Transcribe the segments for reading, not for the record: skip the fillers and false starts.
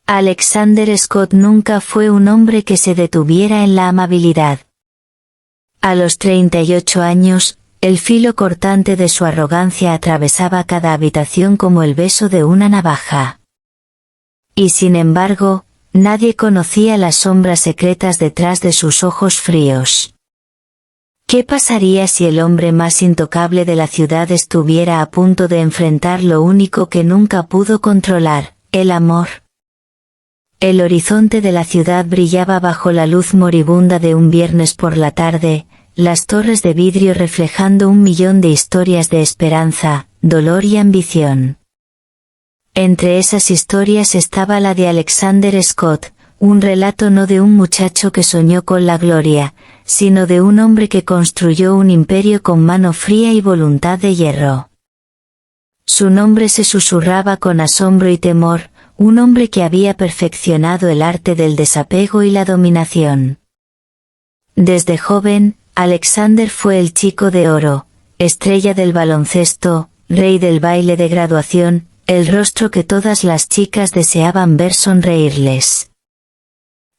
Alexander Scott nunca fue un hombre que se detuviera en la amabilidad. A los 38 años, el filo cortante de su arrogancia atravesaba cada habitación como el beso de una navaja. Y sin embargo, nadie conocía las sombras secretas detrás de sus ojos fríos. ¿Qué pasaría si el hombre más intocable de la ciudad estuviera a punto de enfrentar lo único que nunca pudo controlar, el amor? El horizonte de la ciudad brillaba bajo la luz moribunda de un viernes por la tarde, las torres de vidrio reflejando 1.000.000 de historias de esperanza, dolor y ambición. Entre esas historias estaba la de Alexander Scott, un relato no de un muchacho que soñó con la gloria, sino de un hombre que construyó un imperio con mano fría y voluntad de hierro. Su nombre se susurraba con asombro y temor, un hombre que había perfeccionado el arte del desapego y la dominación. Desde joven, Alexander fue el chico de oro, estrella del baloncesto, rey del baile de graduación, el rostro que todas las chicas deseaban ver sonreírles.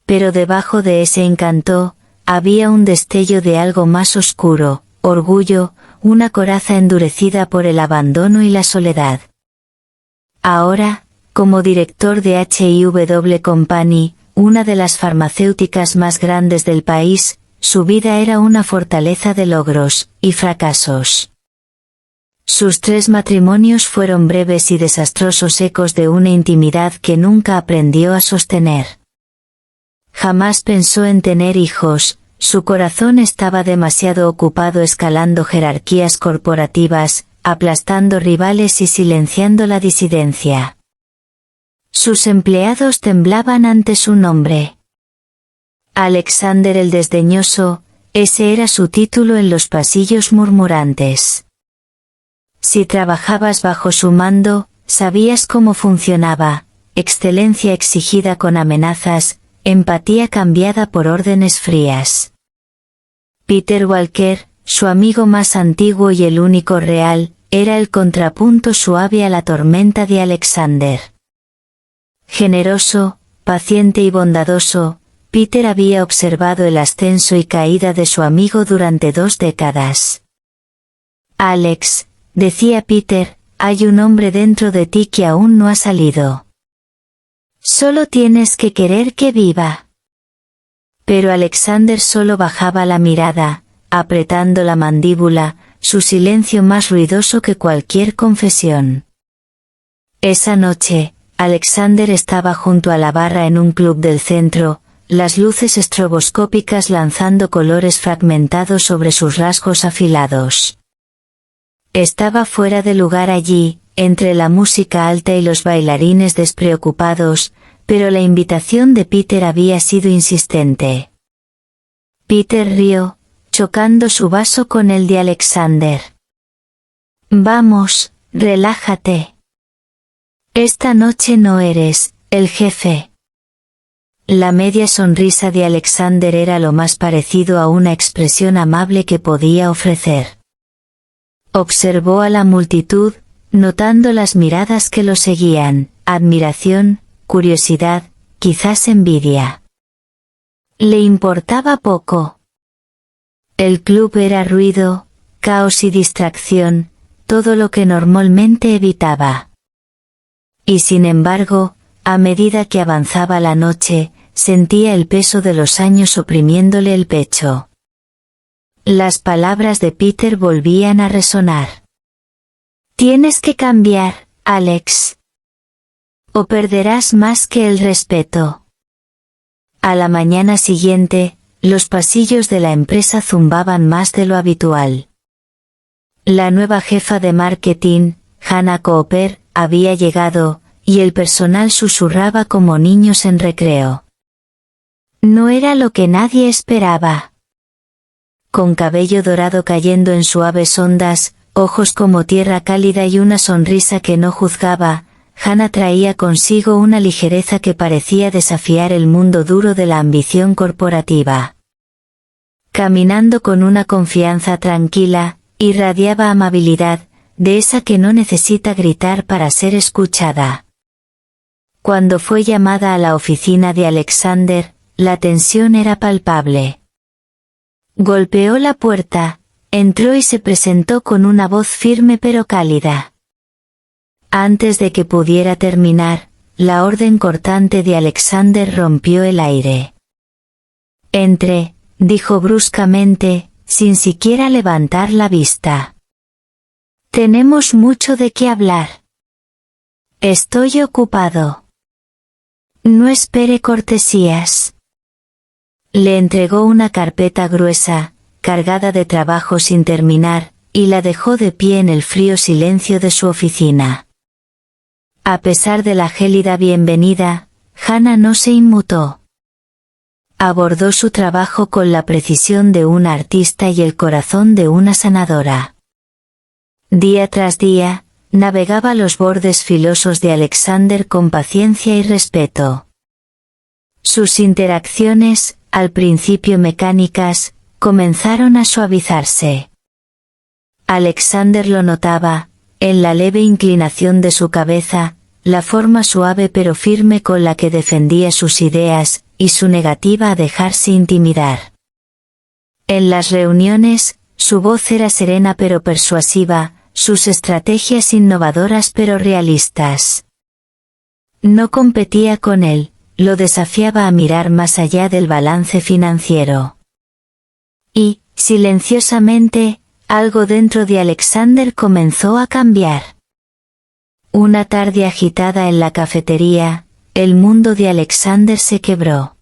Pero debajo de ese encanto, había un destello de algo más oscuro, orgullo, una coraza endurecida por el abandono y la soledad. Ahora, como director de H&W Company, una de las farmacéuticas más grandes del país, su vida era una fortaleza de logros y fracasos. Sus 3 matrimonios fueron breves y desastrosos ecos de una intimidad que nunca aprendió a sostener. Jamás pensó en tener hijos, su corazón estaba demasiado ocupado escalando jerarquías corporativas, aplastando rivales y silenciando la disidencia. Sus empleados temblaban ante su nombre. Alexander el Desdeñoso, ese era su título en los pasillos murmurantes. Si trabajabas bajo su mando, sabías cómo funcionaba, excelencia exigida con amenazas, empatía cambiada por órdenes frías. Peter Walker, su amigo más antiguo y el único real, era el contrapunto suave a la tormenta de Alexander. Generoso, paciente y bondadoso, Peter había observado el ascenso y caída de su amigo durante 2 décadas. Alex, decía Peter, hay un hombre dentro de ti que aún no ha salido. Solo tienes que querer que viva. Pero Alexander solo bajaba la mirada, apretando la mandíbula, su silencio más ruidoso que cualquier confesión. Esa noche, Alexander estaba junto a la barra en un club del centro, las luces estroboscópicas lanzando colores fragmentados sobre sus rasgos afilados. Estaba fuera de lugar allí, entre la música alta y los bailarines despreocupados, pero la invitación de Peter había sido insistente. Peter rió, chocando su vaso con el de Alexander. Vamos, relájate. Esta noche no eres el jefe. La media sonrisa de Alexander era lo más parecido a una expresión amable que podía ofrecer. Observó a la multitud, notando las miradas que lo seguían, admiración, curiosidad, quizás envidia. Le importaba poco. El club era ruido, caos y distracción, todo lo que normalmente evitaba. Y sin embargo, a medida que avanzaba la noche, sentía el peso de los años oprimiéndole el pecho. Las palabras de Peter volvían a resonar. Tienes que cambiar, Alex. O perderás más que el respeto. A la mañana siguiente, los pasillos de la empresa zumbaban más de lo habitual. La nueva jefa de marketing, Hannah Cooper, había llegado, y el personal susurraba como niños en recreo. No era lo que nadie esperaba. Con cabello dorado cayendo en suaves ondas, ojos como tierra cálida y una sonrisa que no juzgaba, Hannah traía consigo una ligereza que parecía desafiar el mundo duro de la ambición corporativa. Caminando con una confianza tranquila, irradiaba amabilidad, de esa que no necesita gritar para ser escuchada. Cuando fue llamada a la oficina de Alexander, la tensión era palpable. Golpeó la puerta, entró y se presentó con una voz firme pero cálida. Antes de que pudiera terminar, la orden cortante de Alexander rompió el aire. Entre, dijo bruscamente, sin siquiera levantar la vista. Tenemos mucho de qué hablar. Estoy ocupado. No espere cortesías. Le entregó una carpeta gruesa, cargada de trabajo sin terminar, y la dejó de pie en el frío silencio de su oficina. A pesar de la gélida bienvenida, Hannah no se inmutó. Abordó su trabajo con la precisión de una artista y el corazón de una sanadora. Día tras día, navegaba los bordes filosos de Alexander con paciencia y respeto. Sus interacciones, al principio mecánicas, comenzaron a suavizarse. Alexander lo notaba, en la leve inclinación de su cabeza, la forma suave pero firme con la que defendía sus ideas, y su negativa a dejarse intimidar. En las reuniones, su voz era serena pero persuasiva, sus estrategias innovadoras pero realistas. No competía con él, lo desafiaba a mirar más allá del balance financiero. Y, silenciosamente, algo dentro de Alexander comenzó a cambiar. Una tarde agitada en la cafetería, el mundo de Alexander se quebró.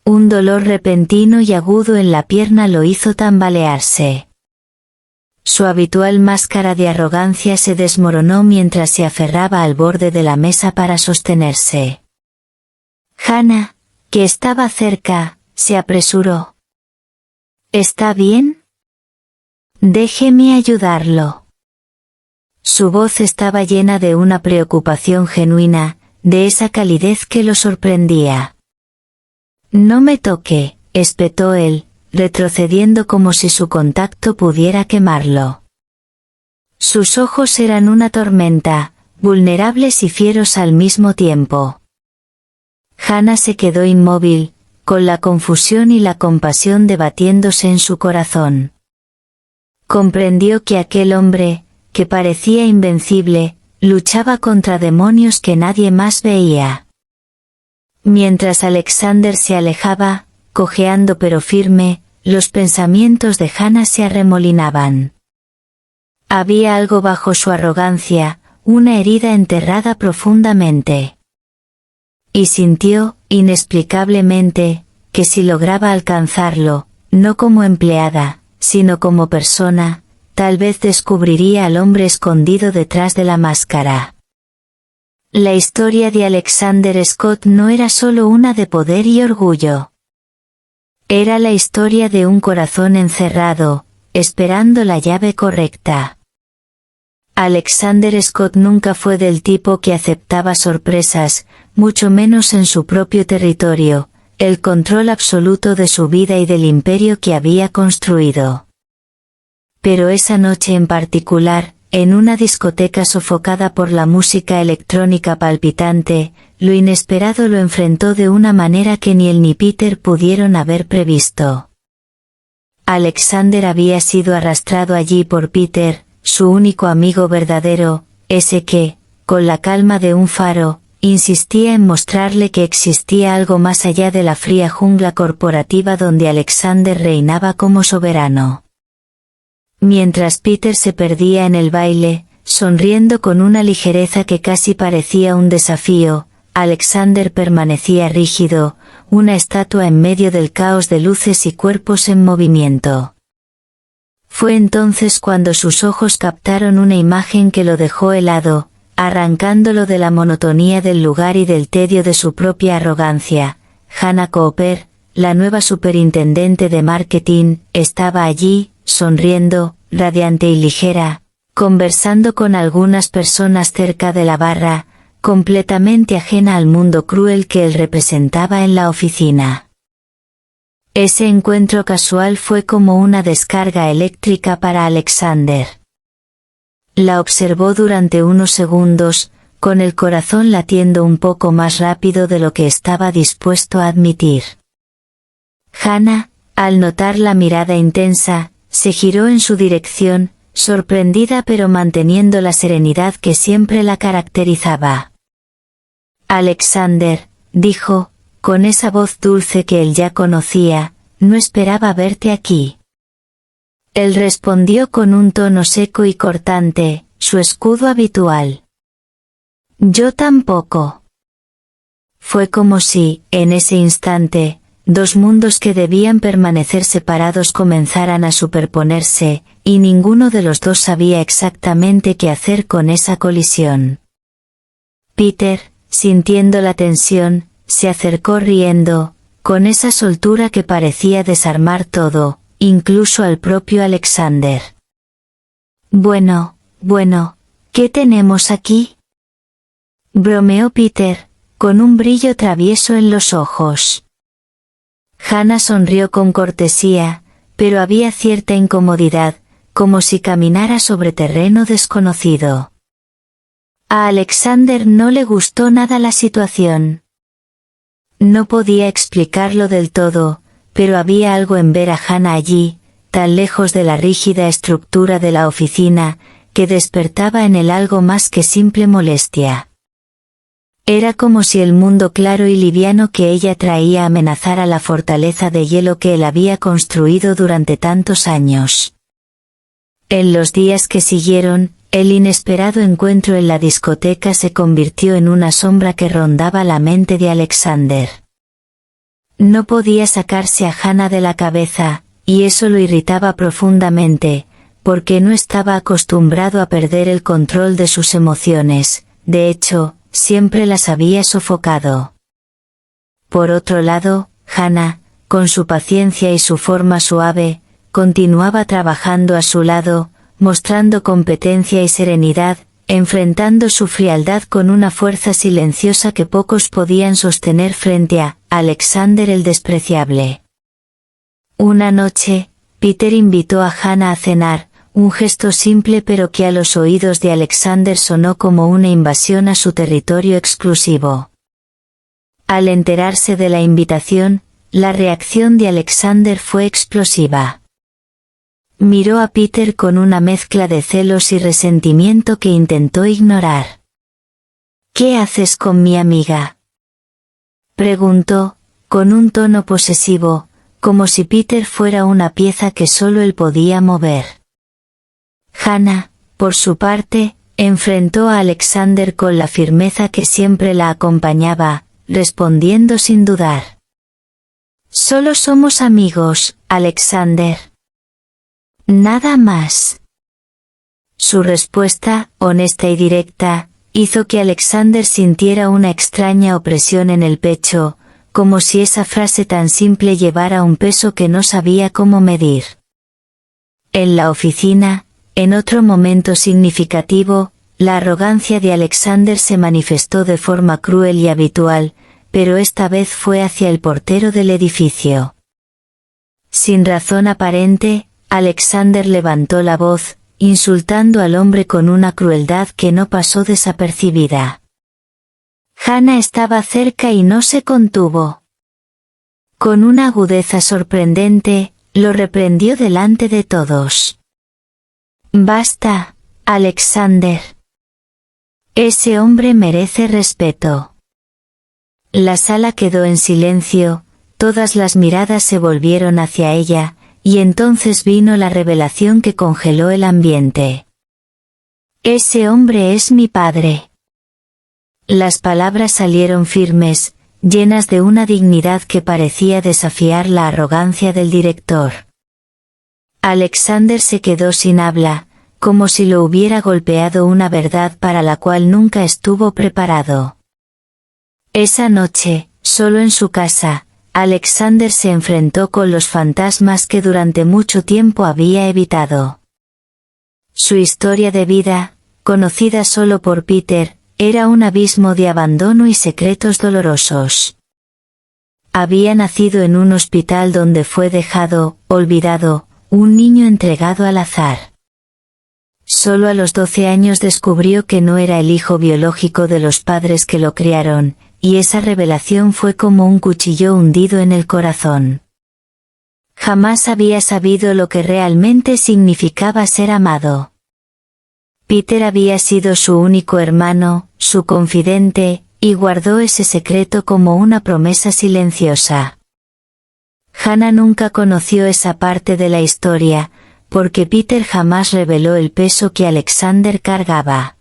Un dolor repentino y agudo en la pierna lo hizo tambalearse. Su habitual máscara de arrogancia se desmoronó mientras se aferraba al borde de la mesa para sostenerse. Hannah, que estaba cerca, se apresuró. ¿Está bien? Déjeme ayudarlo. Su voz estaba llena de una preocupación genuina, de esa calidez que lo sorprendía. No me toque, espetó él, retrocediendo como si su contacto pudiera quemarlo. Sus ojos eran una tormenta, vulnerables y fieros al mismo tiempo. Hannah se quedó inmóvil, con la confusión y la compasión debatiéndose en su corazón. Comprendió que aquel hombre, que parecía invencible, luchaba contra demonios que nadie más veía. Mientras Alexander se alejaba, cojeando pero firme, los pensamientos de Hannah se arremolinaban. Había algo bajo su arrogancia, una herida enterrada profundamente. Y sintió, inexplicablemente, que si lograba alcanzarlo, no como empleada, sino como persona, tal vez descubriría al hombre escondido detrás de la máscara. La historia de Alexander Scott no era solo una de poder y orgullo. Era la historia de un corazón encerrado, esperando la llave correcta. Alexander Scott nunca fue del tipo que aceptaba sorpresas, mucho menos en su propio territorio, el control absoluto de su vida y del imperio que había construido. Pero esa noche en particular, en una discoteca sofocada por la música electrónica palpitante, lo inesperado lo enfrentó de una manera que ni él ni Peter pudieron haber previsto. Alexander había sido arrastrado allí por Peter, su único amigo verdadero, ese que, con la calma de un faro, insistía en mostrarle que existía algo más allá de la fría jungla corporativa donde Alexander reinaba como soberano. Mientras Peter se perdía en el baile, sonriendo con una ligereza que casi parecía un desafío, Alexander permanecía rígido, una estatua en medio del caos de luces y cuerpos en movimiento. Fue entonces cuando sus ojos captaron una imagen que lo dejó helado, arrancándolo de la monotonía del lugar y del tedio de su propia arrogancia. Hannah Cooper, la nueva superintendente de marketing, estaba allí, sonriendo, radiante y ligera, conversando con algunas personas cerca de la barra, completamente ajena al mundo cruel que él representaba en la oficina. Ese encuentro casual fue como una descarga eléctrica para Alexander. La observó durante unos segundos, con el corazón latiendo un poco más rápido de lo que estaba dispuesto a admitir. Hannah, al notar la mirada intensa, se giró en su dirección, sorprendida pero manteniendo la serenidad que siempre la caracterizaba. Alexander, dijo, con esa voz dulce que él ya conocía, no esperaba verte aquí. Él respondió con un tono seco y cortante, su escudo habitual. Yo tampoco. Fue como si, en ese instante, dos mundos que debían permanecer separados comenzaran a superponerse, y ninguno de los dos sabía exactamente qué hacer con esa colisión. Peter, sintiendo la tensión, se acercó riendo, con esa soltura que parecía desarmar todo, incluso al propio Alexander. Bueno, ¿qué tenemos aquí? Bromeó Peter, con un brillo travieso en los ojos. Hannah sonrió con cortesía, pero había cierta incomodidad, como si caminara sobre terreno desconocido. A Alexander no le gustó nada la situación. No podía explicarlo del todo, pero había algo en ver a Hannah allí, tan lejos de la rígida estructura de la oficina, que despertaba en él algo más que simple molestia. Era como si el mundo claro y liviano que ella traía amenazara la fortaleza de hielo que él había construido durante tantos años. En los días que siguieron, el inesperado encuentro en la discoteca se convirtió en una sombra que rondaba la mente de Alexander. No podía sacarse a Hannah de la cabeza, y eso lo irritaba profundamente, porque no estaba acostumbrado a perder el control de sus emociones, de hecho, siempre las había sofocado. Por otro lado, Hannah, con su paciencia y su forma suave, continuaba trabajando a su lado, mostrando competencia y serenidad, enfrentando su frialdad con una fuerza silenciosa que pocos podían sostener frente a Alexander el despreciable. Una noche, Peter invitó a Hannah a cenar, un gesto simple pero que a los oídos de Alexander sonó como una invasión a su territorio exclusivo. Al enterarse de la invitación, la reacción de Alexander fue explosiva. Miró a Peter con una mezcla de celos y resentimiento que intentó ignorar. ¿Qué haces con mi amiga?, preguntó, con un tono posesivo, como si Peter fuera una pieza que solo él podía mover. Hannah, por su parte, enfrentó a Alexander con la firmeza que siempre la acompañaba, respondiendo sin dudar. Solo somos amigos, Alexander. Nada más. Su respuesta, honesta y directa, hizo que Alexander sintiera una extraña opresión en el pecho, como si esa frase tan simple llevara un peso que no sabía cómo medir. En la oficina, en otro momento significativo, la arrogancia de Alexander se manifestó de forma cruel y habitual, pero esta vez fue hacia el portero del edificio. Sin razón aparente, Alexander levantó la voz, insultando al hombre con una crueldad que no pasó desapercibida. Hannah estaba cerca y no se contuvo. Con una agudeza sorprendente, lo reprendió delante de todos. Basta, Alexander. Ese hombre merece respeto. La sala quedó en silencio, todas las miradas se volvieron hacia ella, y entonces vino la revelación que congeló el ambiente. Ese hombre es mi padre. Las palabras salieron firmes, llenas de una dignidad que parecía desafiar la arrogancia del director. Alexander se quedó sin habla, como si lo hubiera golpeado una verdad para la cual nunca estuvo preparado. Esa noche, solo en su casa, Alexander se enfrentó con los fantasmas que durante mucho tiempo había evitado. Su historia de vida, conocida solo por Peter, era un abismo de abandono y secretos dolorosos. Había nacido en un hospital donde fue dejado, olvidado, un niño entregado al azar. Solo a los 12 años descubrió que no era el hijo biológico de los padres que lo criaron, y esa revelación fue como un cuchillo hundido en el corazón. Jamás había sabido lo que realmente significaba ser amado. Peter había sido su único hermano, su confidente, y guardó ese secreto como una promesa silenciosa. Hannah nunca conoció esa parte de la historia, porque Peter jamás reveló el peso que Alexander cargaba.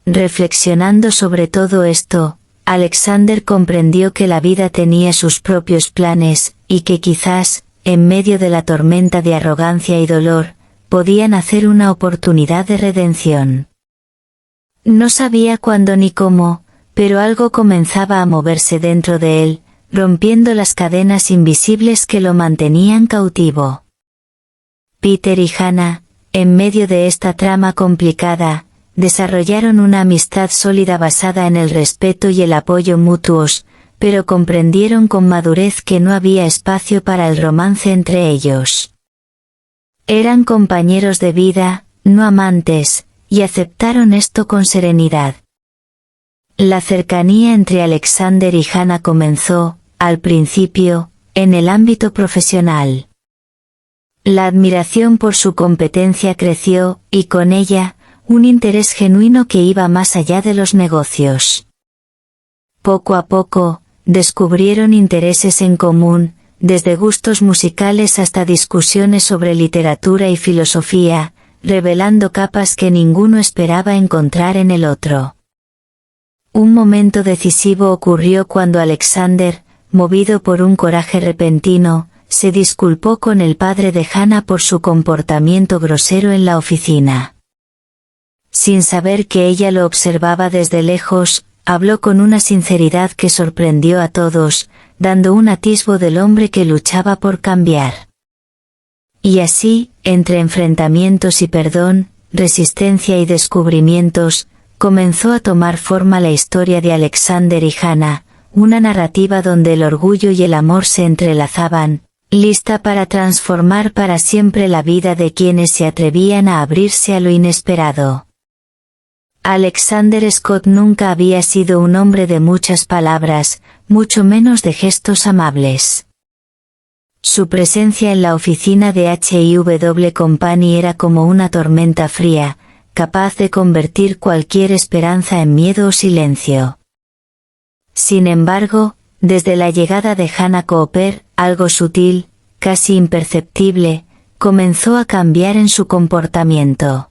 Reflexionando sobre todo esto, Alexander comprendió que la vida tenía sus propios planes, y que quizás, en medio de la tormenta de arrogancia y dolor, podían hacer una oportunidad de redención. No sabía cuándo ni cómo, pero algo comenzaba a moverse dentro de él, rompiendo las cadenas invisibles que lo mantenían cautivo. Peter y Hannah, en medio de esta trama complicada, desarrollaron una amistad sólida basada en el respeto y el apoyo mutuos, pero comprendieron con madurez que no había espacio para el romance entre ellos. Eran compañeros de vida, no amantes, y aceptaron esto con serenidad. La cercanía entre Alexander y Hannah comenzó, al principio, en el ámbito profesional. La admiración por su competencia creció, y con ella, un interés genuino que iba más allá de los negocios. Poco a poco, descubrieron intereses en común, desde gustos musicales hasta discusiones sobre literatura y filosofía, revelando capas que ninguno esperaba encontrar en el otro. Un momento decisivo ocurrió cuando Alexander, movido por un coraje repentino, se disculpó con el padre de Hannah por su comportamiento grosero en la oficina. Sin saber que ella lo observaba desde lejos, habló con una sinceridad que sorprendió a todos, dando un atisbo del hombre que luchaba por cambiar. Y así, entre enfrentamientos y perdón, resistencia y descubrimientos, comenzó a tomar forma la historia de Alexander y Hannah, una narrativa donde el orgullo y el amor se entrelazaban, lista para transformar para siempre la vida de quienes se atrevían a abrirse a lo inesperado. Alexander Scott nunca había sido un hombre de muchas palabras, mucho menos de gestos amables. Su presencia en la oficina de H&W Company era como una tormenta fría, capaz de convertir cualquier esperanza en miedo o silencio. Sin embargo, desde la llegada de Hannah Cooper, algo sutil, casi imperceptible, comenzó a cambiar en su comportamiento.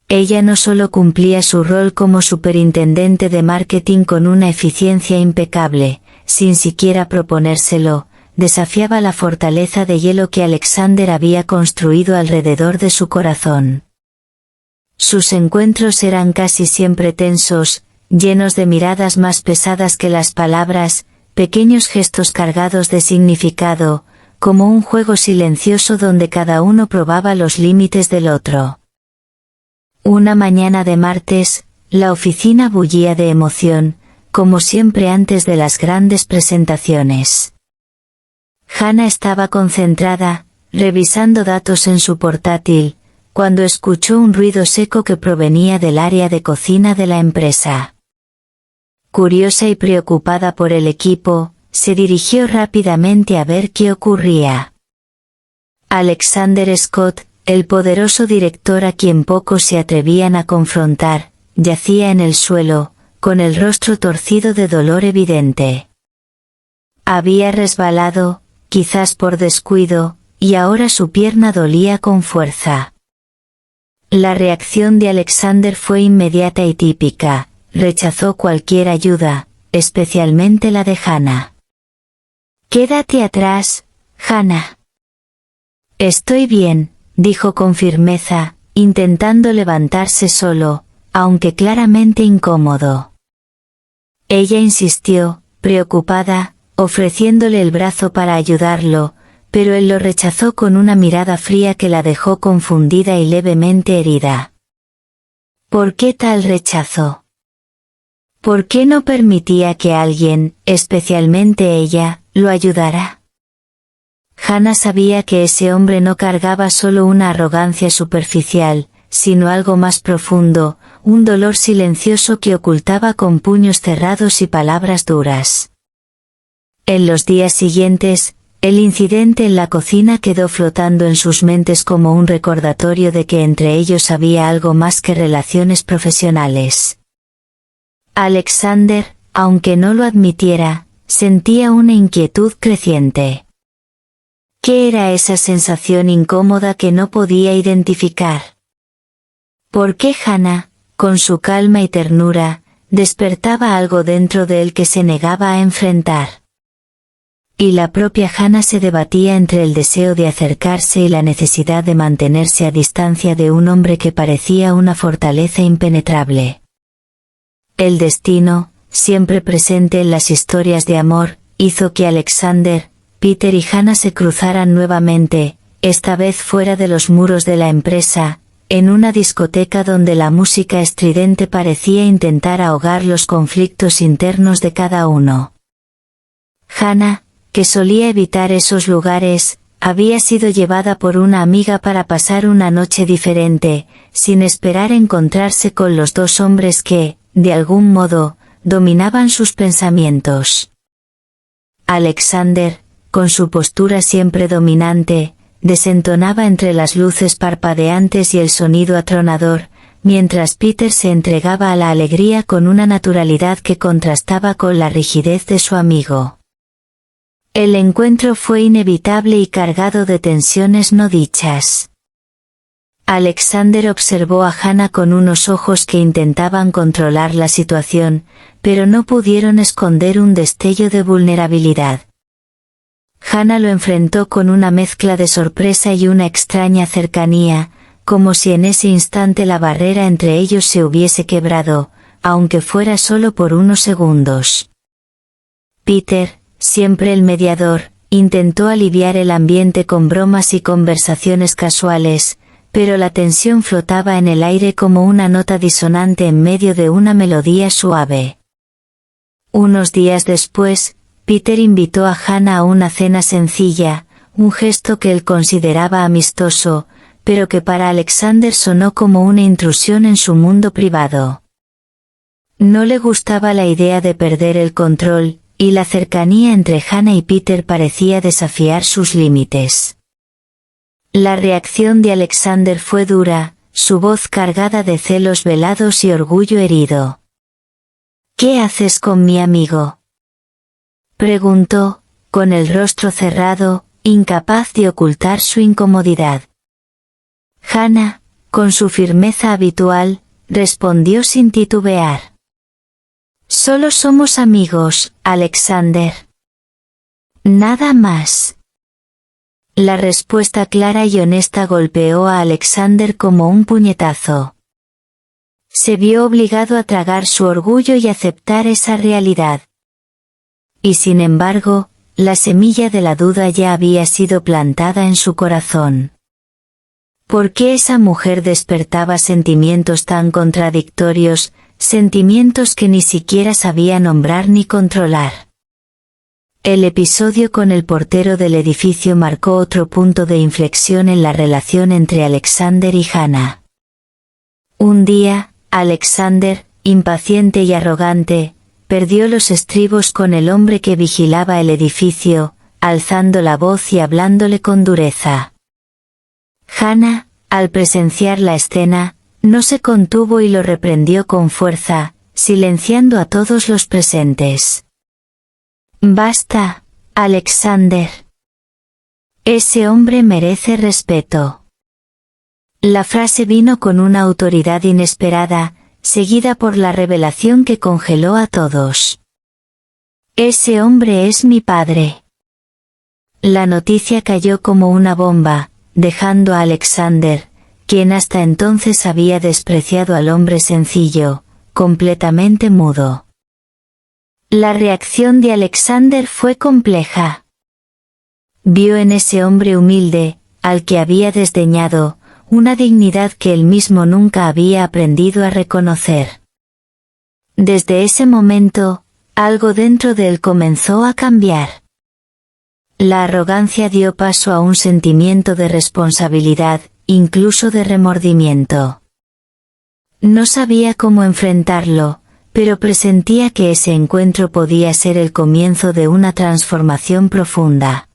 Ella no solo cumplía su rol como superintendente de marketing con una eficiencia impecable, sin siquiera proponérselo, desafiaba la fortaleza de hielo que Alexander había construido alrededor de su corazón. Sus encuentros eran casi siempre tensos, llenos de miradas más pesadas que las palabras, pequeños gestos cargados de significado, como un juego silencioso donde cada uno probaba los límites del otro. Una mañana de martes, la oficina bullía de emoción, como siempre antes de las grandes presentaciones. Hannah estaba concentrada, revisando datos en su portátil, cuando escuchó un ruido seco que provenía del área de cocina de la empresa. Curiosa y preocupada por el equipo, se dirigió rápidamente a ver qué ocurría. Alexander Scott, el poderoso director a quien pocos se atrevían a confrontar, yacía en el suelo, con el rostro torcido de dolor evidente. Había resbalado, quizás por descuido, y ahora su pierna dolía con fuerza. La reacción de Alexander fue inmediata y típica, rechazó cualquier ayuda, especialmente la de Hannah. «Quédate atrás, Hannah». «Estoy bien», dijo con firmeza, intentando levantarse solo, aunque claramente incómodo. Ella insistió, preocupada, ofreciéndole el brazo para ayudarlo, pero él lo rechazó con una mirada fría que la dejó confundida y levemente herida. ¿Por qué tal rechazo? ¿Por qué no permitía que alguien, especialmente ella, lo ayudara? Hannah sabía que ese hombre no cargaba solo una arrogancia superficial, sino algo más profundo, un dolor silencioso que ocultaba con puños cerrados y palabras duras. En los días siguientes, el incidente en la cocina quedó flotando en sus mentes como un recordatorio de que entre ellos había algo más que relaciones profesionales. Alexander, aunque no lo admitiera, sentía una inquietud creciente. ¿Qué era esa sensación incómoda que no podía identificar? ¿Por qué Hannah, con su calma y ternura, despertaba algo dentro de él que se negaba a enfrentar? Y la propia Hannah se debatía entre el deseo de acercarse y la necesidad de mantenerse a distancia de un hombre que parecía una fortaleza impenetrable. El destino, siempre presente en las historias de amor, hizo que Alexander, Peter y Hannah se cruzaran nuevamente, esta vez fuera de los muros de la empresa, en una discoteca donde la música estridente parecía intentar ahogar los conflictos internos de cada uno. Hannah, que solía evitar esos lugares, había sido llevada por una amiga para pasar una noche diferente, sin esperar encontrarse con los dos hombres que, de algún modo, dominaban sus pensamientos. Alexander, con su postura siempre dominante, desentonaba entre las luces parpadeantes y el sonido atronador, mientras Peter se entregaba a la alegría con una naturalidad que contrastaba con la rigidez de su amigo. El encuentro fue inevitable y cargado de tensiones no dichas. Alexander observó a Hannah con unos ojos que intentaban controlar la situación, pero no pudieron esconder un destello de vulnerabilidad. Hannah lo enfrentó con una mezcla de sorpresa y una extraña cercanía, como si en ese instante la barrera entre ellos se hubiese quebrado, aunque fuera solo por unos segundos. Peter, siempre el mediador, intentó aliviar el ambiente con bromas y conversaciones casuales, pero la tensión flotaba en el aire como una nota disonante en medio de una melodía suave. Unos días después, Peter invitó a Hannah a una cena sencilla, un gesto que él consideraba amistoso, pero que para Alexander sonó como una intrusión en su mundo privado. No le gustaba la idea de perder el control, y la cercanía entre Hannah y Peter parecía desafiar sus límites. La reacción de Alexander fue dura, su voz cargada de celos velados y orgullo herido. ¿Qué haces con mi amigo?, preguntó, con el rostro cerrado, incapaz de ocultar su incomodidad. Hannah, con su firmeza habitual, respondió sin titubear. Solo somos amigos, Alexander. Nada más. La respuesta clara y honesta golpeó a Alexander como un puñetazo. Se vio obligado a tragar su orgullo y aceptar esa realidad. Y sin embargo, la semilla de la duda ya había sido plantada en su corazón. ¿Por qué esa mujer despertaba sentimientos tan contradictorios, sentimientos que ni siquiera sabía nombrar ni controlar? El episodio con el portero del edificio marcó otro punto de inflexión en la relación entre Alexander y Hannah. Un día, Alexander, impaciente y arrogante, perdió los estribos con el hombre que vigilaba el edificio, alzando la voz y hablándole con dureza. Hannah, al presenciar la escena, no se contuvo y lo reprendió con fuerza, silenciando a todos los presentes. Basta, Alexander. Ese hombre merece respeto. La frase vino con una autoridad inesperada, seguida por la revelación que congeló a todos. Ese hombre es mi padre. La noticia cayó como una bomba, dejando a Alexander, quien hasta entonces había despreciado al hombre sencillo, completamente mudo. La reacción de Alexander fue compleja. Vio en ese hombre humilde, al que había desdeñado, una dignidad que él mismo nunca había aprendido a reconocer. Desde ese momento, algo dentro de él comenzó a cambiar. La arrogancia dio paso a un sentimiento de responsabilidad, incluso de remordimiento. No sabía cómo enfrentarlo, pero presentía que ese encuentro podía ser el comienzo de una transformación profunda.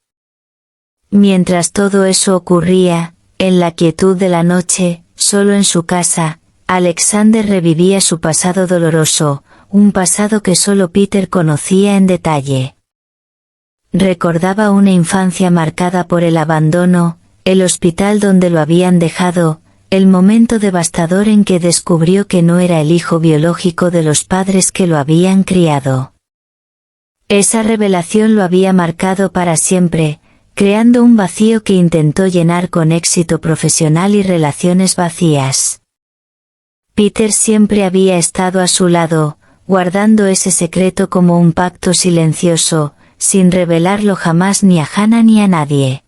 Mientras todo eso ocurría, en la quietud de la noche, solo en su casa, Alexander revivía su pasado doloroso, un pasado que solo Peter conocía en detalle. Recordaba una infancia marcada por el abandono, el hospital donde lo habían dejado, el momento devastador en que descubrió que no era el hijo biológico de los padres que lo habían criado. Esa revelación lo había marcado para siempre, creando un vacío que intentó llenar con éxito profesional y relaciones vacías. Peter siempre había estado a su lado, guardando ese secreto como un pacto silencioso, sin revelarlo jamás ni a Hannah ni a nadie.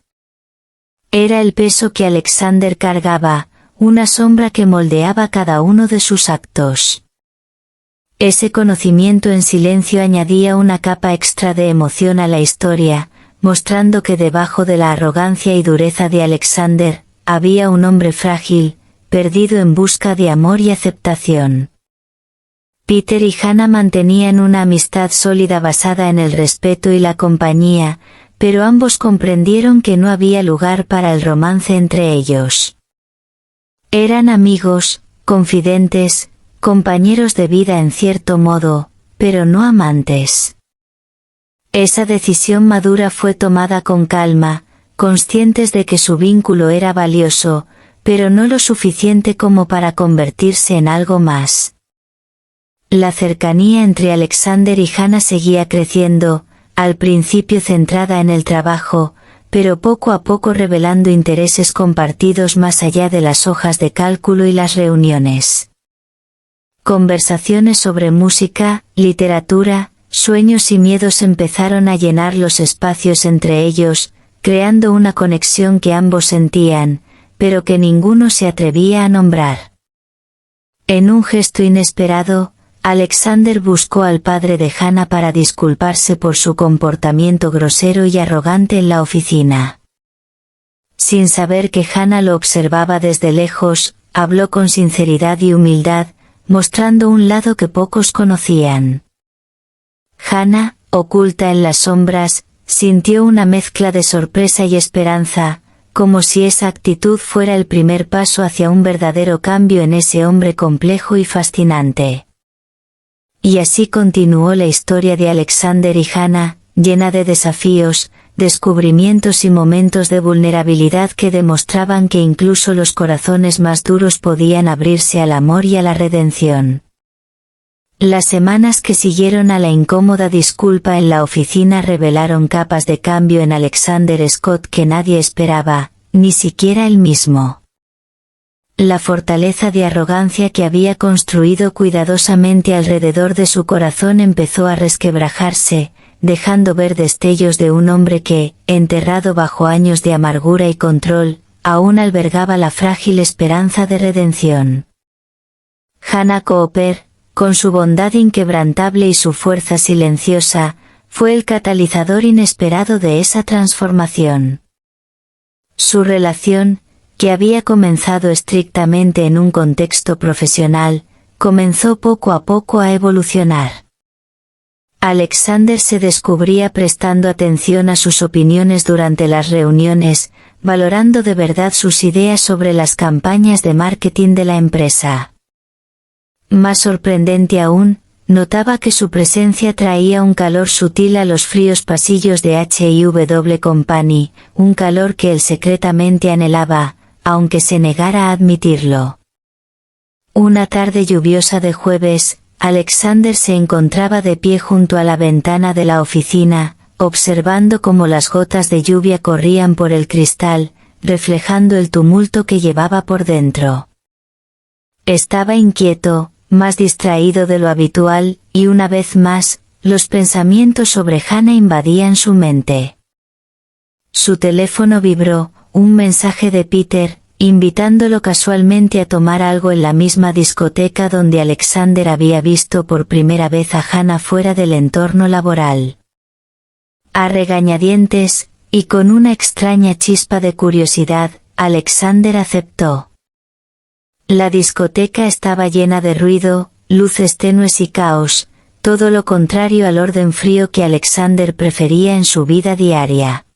Era el peso que Alexander cargaba, una sombra que moldeaba cada uno de sus actos. Ese conocimiento en silencio añadía una capa extra de emoción a la historia, mostrando que debajo de la arrogancia y dureza de Alexander, había un hombre frágil, perdido en busca de amor y aceptación. Peter y Hannah mantenían una amistad sólida basada en el respeto y la compañía, pero ambos comprendieron que no había lugar para el romance entre ellos. Eran amigos, confidentes, compañeros de vida en cierto modo, pero no amantes. Esa decisión madura fue tomada con calma, conscientes de que su vínculo era valioso, pero no lo suficiente como para convertirse en algo más. La cercanía entre Alexander y Hannah seguía creciendo, al principio centrada en el trabajo, pero poco a poco revelando intereses compartidos más allá de las hojas de cálculo y las reuniones. Conversaciones sobre música, literatura, sueños y miedos empezaron a llenar los espacios entre ellos, creando una conexión que ambos sentían, pero que ninguno se atrevía a nombrar. En un gesto inesperado, Alexander buscó al padre de Hannah para disculparse por su comportamiento grosero y arrogante en la oficina. Sin saber que Hannah lo observaba desde lejos, habló con sinceridad y humildad, mostrando un lado que pocos conocían. Hannah, oculta en las sombras, sintió una mezcla de sorpresa y esperanza, como si esa actitud fuera el primer paso hacia un verdadero cambio en ese hombre complejo y fascinante. Y así continuó la historia de Alexander y Hannah, llena de desafíos, descubrimientos y momentos de vulnerabilidad que demostraban que incluso los corazones más duros podían abrirse al amor y a la redención. Las semanas que siguieron a la incómoda disculpa en la oficina revelaron capas de cambio en Alexander Scott que nadie esperaba, ni siquiera él mismo. La fortaleza de arrogancia que había construido cuidadosamente alrededor de su corazón empezó a resquebrajarse, dejando ver destellos de un hombre que, enterrado bajo años de amargura y control, aún albergaba la frágil esperanza de redención. Hannah Cooper, con su bondad inquebrantable y su fuerza silenciosa, fue el catalizador inesperado de esa transformación. Su relación, que había comenzado estrictamente en un contexto profesional, comenzó poco a poco a evolucionar. Alexander se descubría prestando atención a sus opiniones durante las reuniones, valorando de verdad sus ideas sobre las campañas de marketing de la empresa. Más sorprendente aún, notaba que su presencia traía un calor sutil a los fríos pasillos de H&W Company, un calor que él secretamente anhelaba, aunque se negara a admitirlo. Una tarde lluviosa de jueves, Alexander se encontraba de pie junto a la ventana de la oficina, observando cómo las gotas de lluvia corrían por el cristal, reflejando el tumulto que llevaba por dentro. Estaba inquieto, más distraído de lo habitual, y una vez más, los pensamientos sobre Hannah invadían su mente. Su teléfono vibró, un mensaje de Peter, invitándolo casualmente a tomar algo en la misma discoteca donde Alexander había visto por primera vez a Hannah fuera del entorno laboral. A regañadientes, y con una extraña chispa de curiosidad, Alexander aceptó. La discoteca estaba llena de ruido, luces tenues y caos, todo lo contrario al orden frío que Alexander prefería en su vida diaria.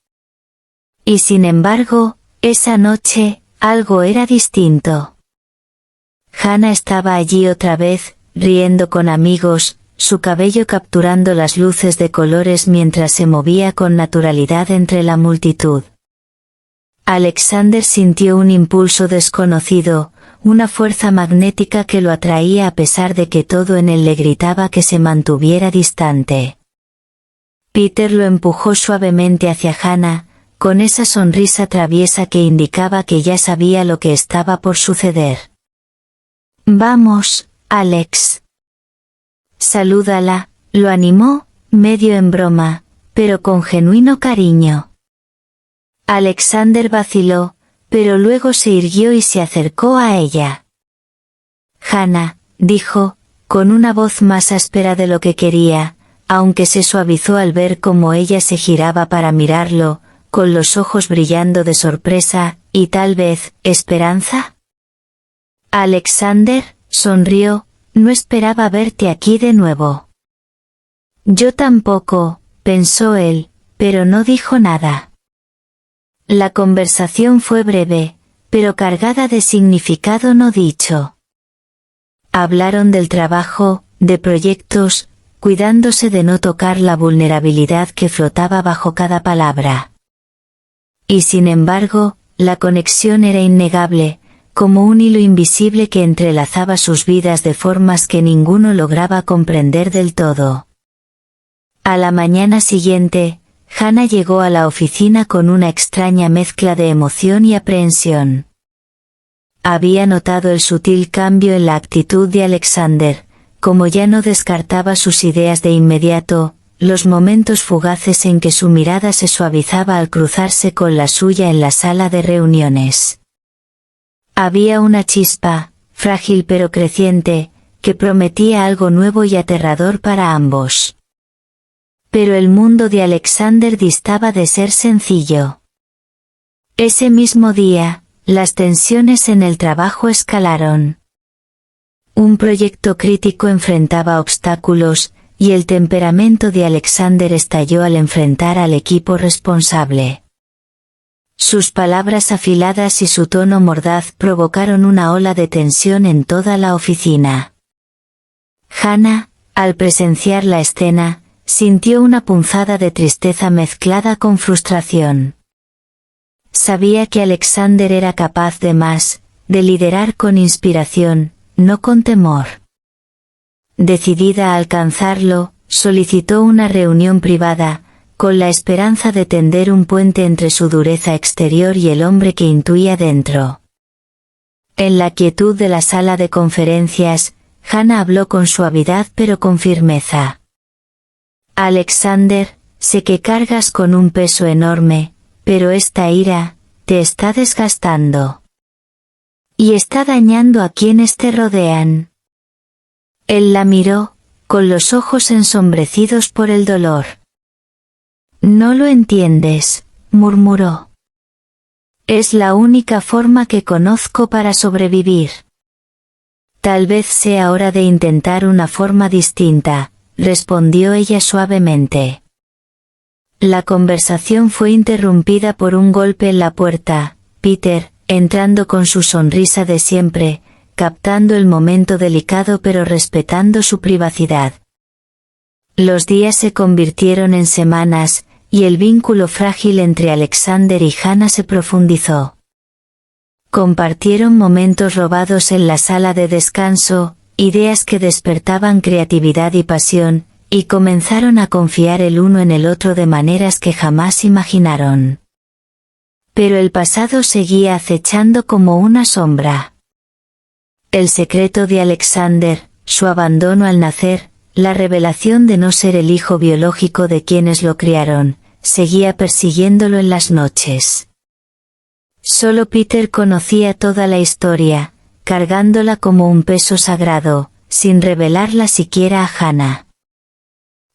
Y sin embargo, esa noche, algo era distinto. Hannah estaba allí otra vez, riendo con amigos, su cabello capturando las luces de colores mientras se movía con naturalidad entre la multitud. Alexander sintió un impulso desconocido, una fuerza magnética que lo atraía a pesar de que todo en él le gritaba que se mantuviera distante. Peter lo empujó suavemente hacia Hannah, con esa sonrisa traviesa que indicaba que ya sabía lo que estaba por suceder. «Vamos, Alex. Salúdala», lo animó, medio en broma, pero con genuino cariño. Alexander vaciló, pero luego se irguió y se acercó a ella. «Hannah», dijo, con una voz más áspera de lo que quería, aunque se suavizó al ver cómo ella se giraba para mirarlo, con los ojos brillando de sorpresa, y tal vez, esperanza. Alexander, sonrió, no esperaba verte aquí de nuevo. Yo tampoco, pensó él, pero no dijo nada. La conversación fue breve, pero cargada de significado no dicho. Hablaron del trabajo, de proyectos, cuidándose de no tocar la vulnerabilidad que flotaba bajo cada palabra. Y sin embargo, la conexión era innegable, como un hilo invisible que entrelazaba sus vidas de formas que ninguno lograba comprender del todo. A la mañana siguiente, Hannah llegó a la oficina con una extraña mezcla de emoción y aprehensión. Había notado el sutil cambio en la actitud de Alexander, como ya no descartaba sus ideas de inmediato, los momentos fugaces en que su mirada se suavizaba al cruzarse con la suya en la sala de reuniones. Había una chispa, frágil pero creciente, que prometía algo nuevo y aterrador para ambos. Pero el mundo de Alexander distaba de ser sencillo. Ese mismo día, las tensiones en el trabajo escalaron. Un proyecto crítico enfrentaba obstáculos, y el temperamento de Alexander estalló al enfrentar al equipo responsable. Sus palabras afiladas y su tono mordaz provocaron una ola de tensión en toda la oficina. Hannah, al presenciar la escena, sintió una punzada de tristeza mezclada con frustración. Sabía que Alexander era capaz de más, de liderar con inspiración, no con temor. Decidida a alcanzarlo, solicitó una reunión privada, con la esperanza de tender un puente entre su dureza exterior y el hombre que intuía dentro. En la quietud de la sala de conferencias, Hannah habló con suavidad pero con firmeza. Alexander, sé que cargas con un peso enorme, pero esta ira, te está desgastando. Y está dañando a quienes te rodean. Él la miró, con los ojos ensombrecidos por el dolor. No lo entiendes, murmuró. Es la única forma que conozco para sobrevivir. Tal vez sea hora de intentar una forma distinta, respondió ella suavemente. La conversación fue interrumpida por un golpe en la puerta. Peter, entrando con su sonrisa de siempre, captando el momento delicado pero respetando su privacidad. Los días se convirtieron en semanas, y el vínculo frágil entre Alexander y Hannah se profundizó. Compartieron momentos robados en la sala de descanso, ideas que despertaban creatividad y pasión, y comenzaron a confiar el uno en el otro de maneras que jamás imaginaron. Pero el pasado seguía acechando como una sombra. El secreto de Alexander, su abandono al nacer, la revelación de no ser el hijo biológico de quienes lo criaron, seguía persiguiéndolo en las noches. Solo Peter conocía toda la historia, cargándola como un peso sagrado, sin revelarla siquiera a Hannah.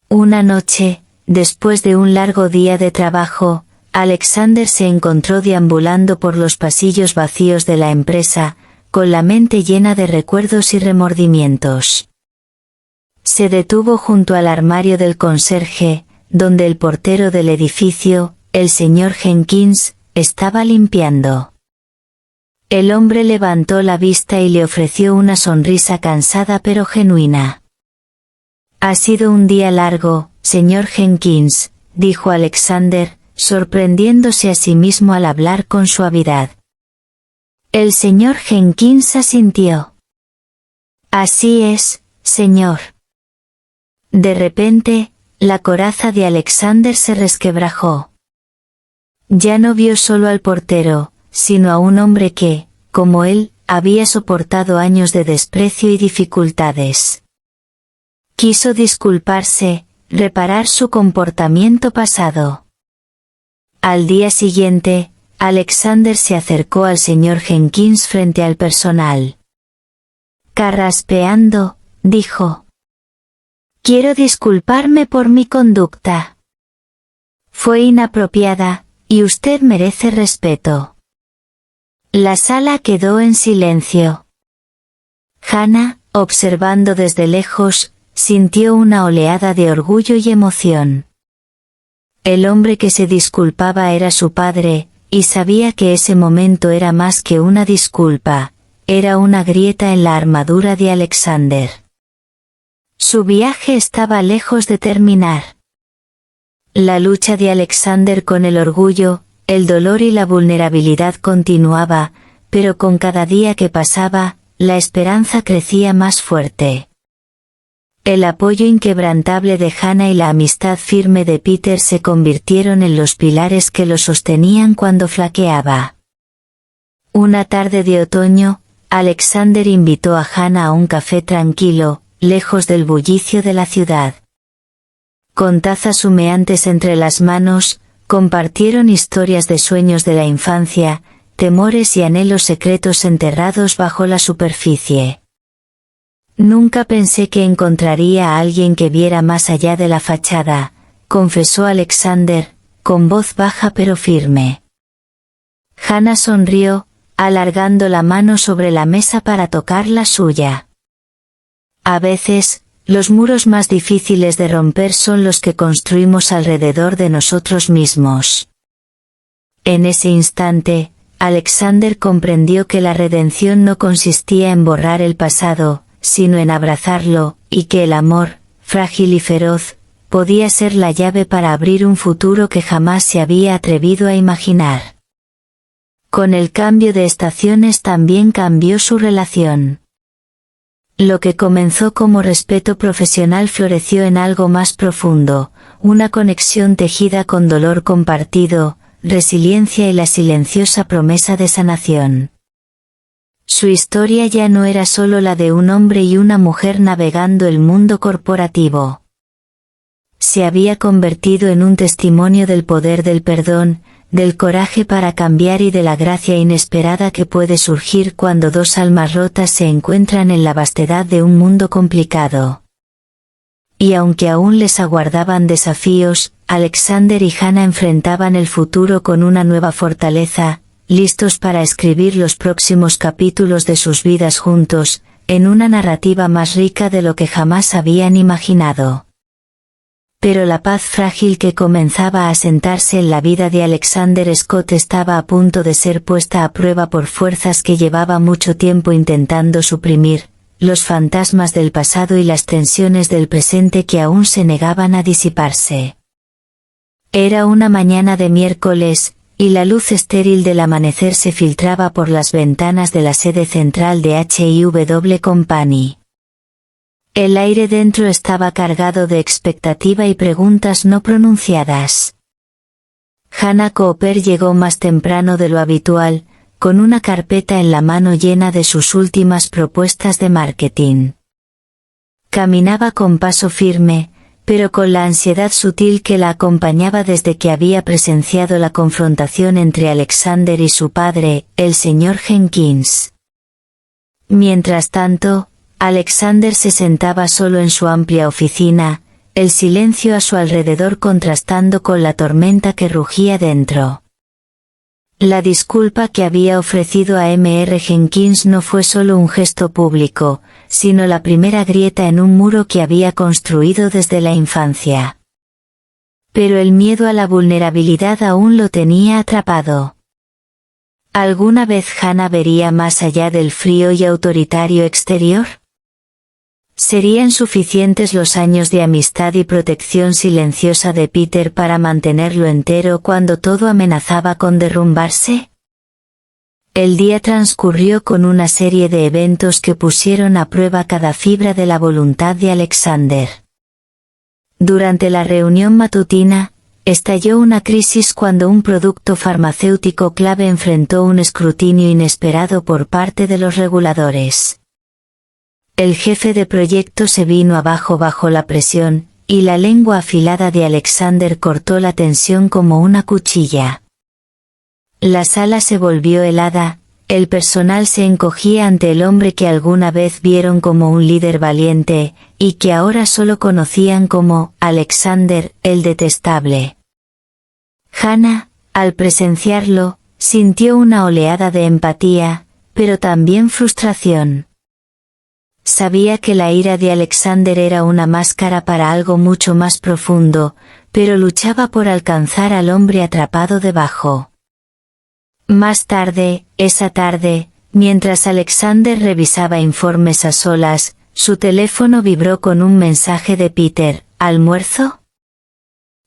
Una noche, después de un largo día de trabajo, Alexander se encontró deambulando por los pasillos vacíos de la empresa, con la mente llena de recuerdos y remordimientos. Se detuvo junto al armario del conserje, donde el portero del edificio, el señor Jenkins, estaba limpiando. El hombre levantó la vista y le ofreció una sonrisa cansada pero genuina. «Ha sido un día largo, señor Jenkins», dijo Alexander, sorprendiéndose a sí mismo al hablar con suavidad. El señor Jenkins asintió. «Así es, señor». De repente, la coraza de Alexander se resquebrajó. Ya no vio solo al portero, sino a un hombre que, como él, había soportado años de desprecio y dificultades. Quiso disculparse, reparar su comportamiento pasado. Al día siguiente, Alexander se acercó al señor Jenkins frente al personal. Carraspeando, dijo: «Quiero disculparme por mi conducta. Fue inapropiada, y usted merece respeto». La sala quedó en silencio. Hannah, observando desde lejos, sintió una oleada de orgullo y emoción. El hombre que se disculpaba era su padre, y sabía que ese momento era más que una disculpa, era una grieta en la armadura de Alexander. Su viaje estaba lejos de terminar. La lucha de Alexander con el orgullo, el dolor y la vulnerabilidad continuaba, pero con cada día que pasaba, la esperanza crecía más fuerte. El apoyo inquebrantable de Hannah y la amistad firme de Peter se convirtieron en los pilares que lo sostenían cuando flaqueaba. Una tarde de otoño, Alexander invitó a Hannah a un café tranquilo, lejos del bullicio de la ciudad. Con tazas humeantes entre las manos, compartieron historias de sueños de la infancia, temores y anhelos secretos enterrados bajo la superficie. «Nunca pensé que encontraría a alguien que viera más allá de la fachada», confesó Alexander, con voz baja pero firme. Hannah sonrió, alargando la mano sobre la mesa para tocar la suya. A veces, los muros más difíciles de romper son los que construimos alrededor de nosotros mismos. En ese instante, Alexander comprendió que la redención no consistía en borrar el pasado, sino en abrazarlo, y que el amor, frágil y feroz, podía ser la llave para abrir un futuro que jamás se había atrevido a imaginar. Con el cambio de estaciones también cambió su relación. Lo que comenzó como respeto profesional floreció en algo más profundo, una conexión tejida con dolor compartido, resiliencia y la silenciosa promesa de sanación. Su historia ya no era solo la de un hombre y una mujer navegando el mundo corporativo. Se había convertido en un testimonio del poder del perdón, del coraje para cambiar y de la gracia inesperada que puede surgir cuando dos almas rotas se encuentran en la vastedad de un mundo complicado. Y aunque aún les aguardaban desafíos, Alexander y Hannah enfrentaban el futuro con una nueva fortaleza, listos para escribir los próximos capítulos de sus vidas juntos, en una narrativa más rica de lo que jamás habían imaginado. Pero la paz frágil que comenzaba a asentarse en la vida de Alexander Scott estaba a punto de ser puesta a prueba por fuerzas que llevaba mucho tiempo intentando suprimir, los fantasmas del pasado y las tensiones del presente que aún se negaban a disiparse. Era una mañana de miércoles, y la luz estéril del amanecer se filtraba por las ventanas de la sede central de H&W Company. El aire dentro estaba cargado de expectativa y preguntas no pronunciadas. Hannah Cooper llegó más temprano de lo habitual, con una carpeta en la mano llena de sus últimas propuestas de marketing. Caminaba con paso firme, pero con la ansiedad sutil que la acompañaba desde que había presenciado la confrontación entre Alexander y su padre, el señor Jenkins. Mientras tanto, Alexander se sentaba solo en su amplia oficina, el silencio a su alrededor contrastando con la tormenta que rugía dentro. La disculpa que había ofrecido a Mr. Jenkins no fue solo un gesto público, sino la primera grieta en un muro que había construido desde la infancia. Pero el miedo a la vulnerabilidad aún lo tenía atrapado. ¿Alguna vez Hannah vería más allá del frío y autoritario exterior? ¿Serían suficientes los años de amistad y protección silenciosa de Peter para mantenerlo entero cuando todo amenazaba con derrumbarse? El día transcurrió con una serie de eventos que pusieron a prueba cada fibra de la voluntad de Alexander. Durante la reunión matutina, estalló una crisis cuando un producto farmacéutico clave enfrentó un escrutinio inesperado por parte de los reguladores. El jefe de proyecto se vino abajo bajo la presión, y la lengua afilada de Alexander cortó la tensión como una cuchilla. La sala se volvió helada, el personal se encogía ante el hombre que alguna vez vieron como un líder valiente, y que ahora solo conocían como Alexander el Detestable. Hannah, al presenciarlo, sintió una oleada de empatía, pero también frustración. Sabía que la ira de Alexander era una máscara para algo mucho más profundo, pero luchaba por alcanzar al hombre atrapado debajo. Más tarde, esa tarde, mientras Alexander revisaba informes a solas, su teléfono vibró con un mensaje de Peter: ¿almuerzo?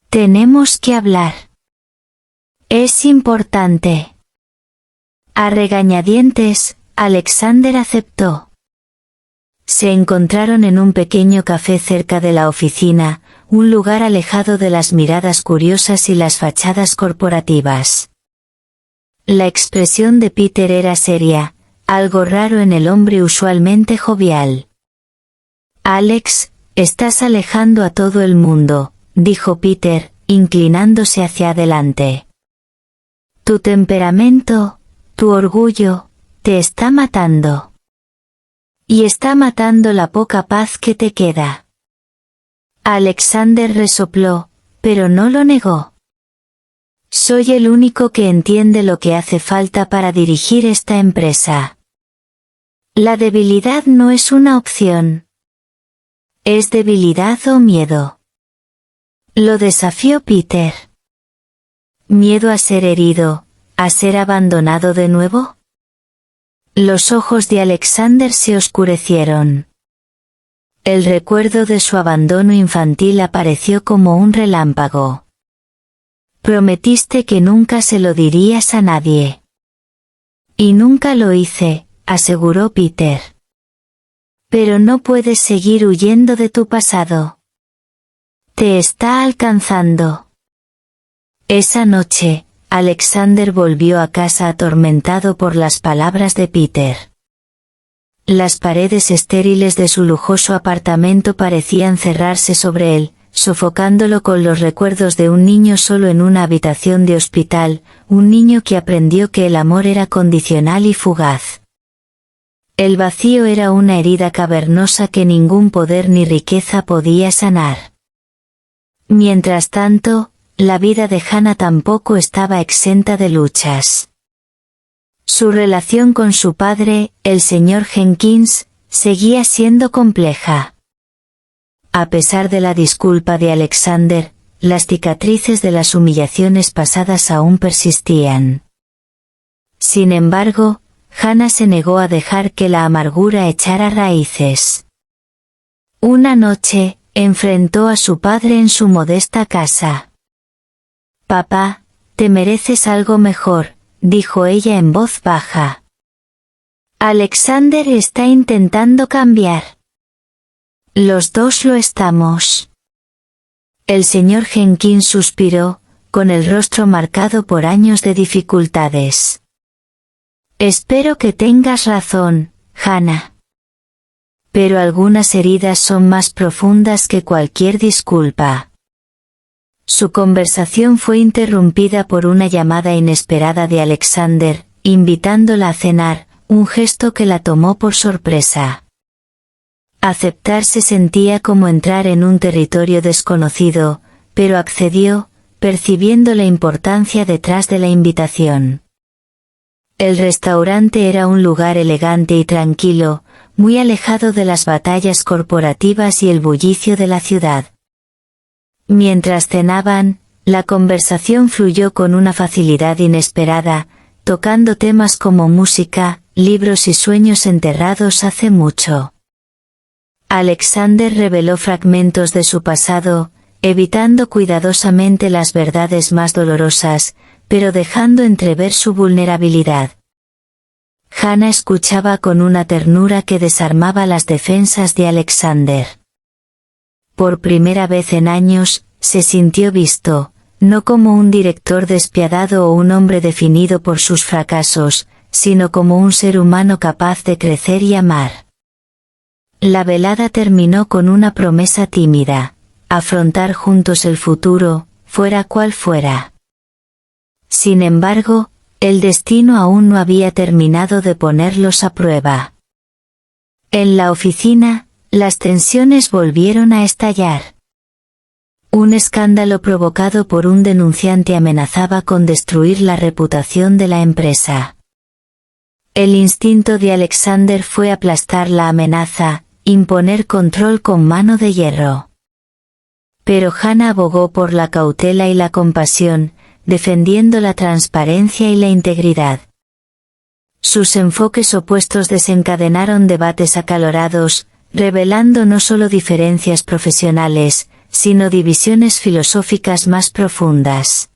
Tenemos que hablar. Es importante. A regañadientes, Alexander aceptó. Se encontraron en un pequeño café cerca de la oficina, un lugar alejado de las miradas curiosas y las fachadas corporativas. La expresión de Peter era seria, algo raro en el hombre usualmente jovial. Alex, estás alejando a todo el mundo, dijo Peter, inclinándose hacia adelante. Tu temperamento, tu orgullo, te está matando. Y está matando la poca paz que te queda. Alexander resopló, pero no lo negó. Soy el único que entiende lo que hace falta para dirigir esta empresa. La debilidad no es una opción. ¿Es debilidad o miedo? Lo desafió Peter. ¿Miedo a ser herido, a ser abandonado de nuevo? Los ojos de Alexander se oscurecieron. El recuerdo de su abandono infantil apareció como un relámpago. Prometiste que nunca se lo dirías a nadie. Y nunca lo hice, aseguró Peter. Pero no puedes seguir huyendo de tu pasado. Te está alcanzando. Esa noche, Alexander volvió a casa atormentado por las palabras de Peter. Las paredes estériles de su lujoso apartamento parecían cerrarse sobre él, sofocándolo con los recuerdos de un niño solo en una habitación de hospital, un niño que aprendió que el amor era condicional y fugaz. El vacío era una herida cavernosa que ningún poder ni riqueza podía sanar. Mientras tanto, la vida de Hannah tampoco estaba exenta de luchas. Su relación con su padre, el señor Jenkins, seguía siendo compleja. A pesar de la disculpa de Alexander, las cicatrices de las humillaciones pasadas aún persistían. Sin embargo, Hannah se negó a dejar que la amargura echara raíces. Una noche, enfrentó a su padre en su modesta casa. Papá, te mereces algo mejor, dijo ella en voz baja. Alexander está intentando cambiar. Los dos lo estamos. El señor Jenkins suspiró, con el rostro marcado por años de dificultades. Espero que tengas razón, Hannah. Pero algunas heridas son más profundas que cualquier disculpa. Su conversación fue interrumpida por una llamada inesperada de Alexander, invitándola a cenar, un gesto que la tomó por sorpresa. Aceptar se sentía como entrar en un territorio desconocido, pero accedió, percibiendo la importancia detrás de la invitación. El restaurante era un lugar elegante y tranquilo, muy alejado de las batallas corporativas y el bullicio de la ciudad. Mientras cenaban, la conversación fluyó con una facilidad inesperada, tocando temas como música, libros y sueños enterrados hace mucho. Alexander reveló fragmentos de su pasado, evitando cuidadosamente las verdades más dolorosas, pero dejando entrever su vulnerabilidad. Hannah escuchaba con una ternura que desarmaba las defensas de Alexander. Por primera vez en años, se sintió visto, no como un director despiadado o un hombre definido por sus fracasos, sino como un ser humano capaz de crecer y amar. La velada terminó con una promesa tímida: afrontar juntos el futuro, fuera cual fuera. Sin embargo, el destino aún no había terminado de ponerlos a prueba. En la oficina, las tensiones volvieron a estallar. Un escándalo provocado por un denunciante amenazaba con destruir la reputación de la empresa. El instinto de Alexander fue aplastar la amenaza, imponer control con mano de hierro. Pero Hannah abogó por la cautela y la compasión, defendiendo la transparencia y la integridad. Sus enfoques opuestos desencadenaron debates acalorados, revelando no solo diferencias profesionales, sino divisiones filosóficas más profundas.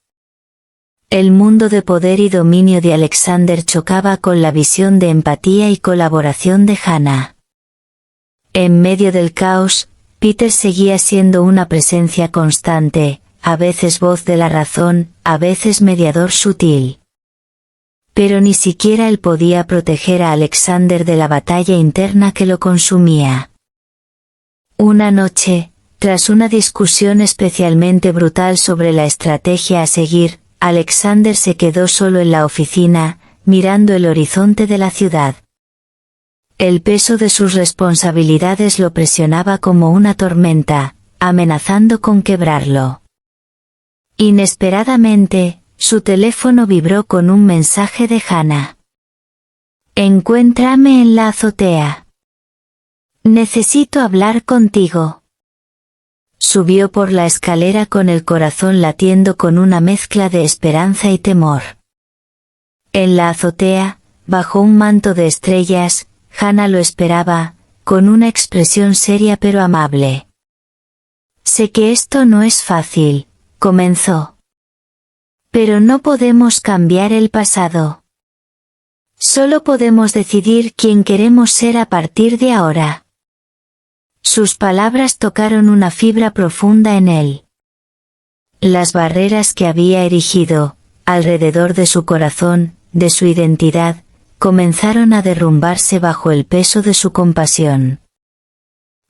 El mundo de poder y dominio de Alexander chocaba con la visión de empatía y colaboración de Hannah. En medio del caos, Peter seguía siendo una presencia constante, a veces voz de la razón, a veces mediador sutil. Pero ni siquiera él podía proteger a Alexander de la batalla interna que lo consumía. Una noche, tras una discusión especialmente brutal sobre la estrategia a seguir, Alexander se quedó solo en la oficina, mirando el horizonte de la ciudad. El peso de sus responsabilidades lo presionaba como una tormenta, amenazando con quebrarlo. Inesperadamente, su teléfono vibró con un mensaje de Hannah. Encuéntrame en la azotea. Necesito hablar contigo. Subió por la escalera con el corazón latiendo con una mezcla de esperanza y temor. En la azotea, bajo un manto de estrellas, Hannah lo esperaba, con una expresión seria pero amable. Sé que esto no es fácil, comenzó. Pero no podemos cambiar el pasado. Solo podemos decidir quién queremos ser a partir de ahora. Sus palabras tocaron una fibra profunda en él. Las barreras que había erigido, alrededor de su corazón, de su identidad, comenzaron a derrumbarse bajo el peso de su compasión.